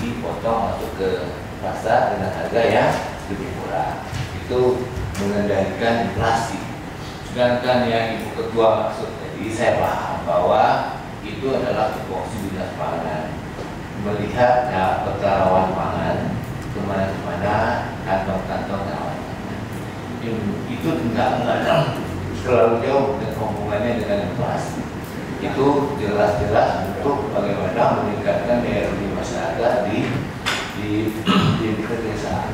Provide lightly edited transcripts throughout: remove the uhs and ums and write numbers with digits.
dipotong masuk ke pasar dengan harga yang lebih murah. Itu mengendalikan inflasi. Sedangkan yang Ibu Ketua maksud tadi, saya paham bahwa itu adalah tupoksi dinas pangan, melihat peta rawan pangan kemana-kemana, kantong-kantong rawan pangan. Itu enggak terlalu jauh dan hubungannya dengan inflasi. Itu jelas-jelas untuk bagaimana meningkatkan daya beli masyarakat di pedesaan.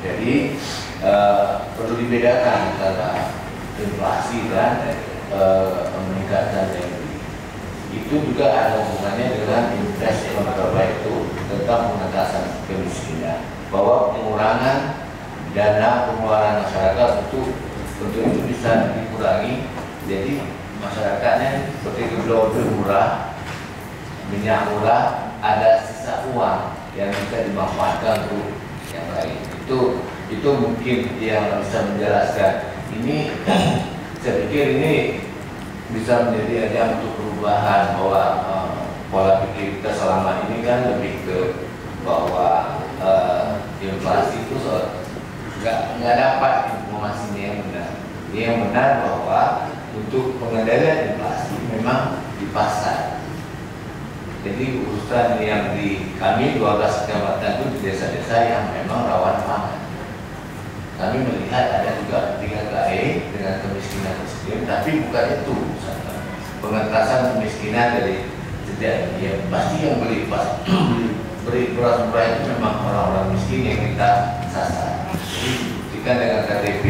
Jadi perlu dibedakan antara inflasi dan meningkatkan daya beli. Itu juga ada hubungannya dengan investasi terbaik itu tentang pengentasan kemiskinan, bahwa pengurangan dana pengeluaran masyarakat untuk itu bisa dikurangi. Jadi masyarakatnya seperti gula murah, minyak murah, ada sisa uang yang bisa dimanfaatkan untuk yang lain. Itu mungkin yang bisa menjelaskan. Ini saya pikir ini bisa menjadi ajang untuk perubahan, bahwa pola pikir kita selama ini kan lebih ke bahwa inflasi itu nggak dapat informasinya yang benar. Yang benar bahwa untuk pengendalian inflasi memang di pasar. Jadi urusan yang di kami 12 kecamatan itu di desa-desa yang memang rawan pangan. Kami melihat ada juga 3 KE dengan kemiskinan ekstrim, tapi bukan itu pengentasan kemiskinan dari sejak ya pasti yang beli beras murah itu memang orang-orang miskin yang kita sasar. Jadi buktikan dengan KTP.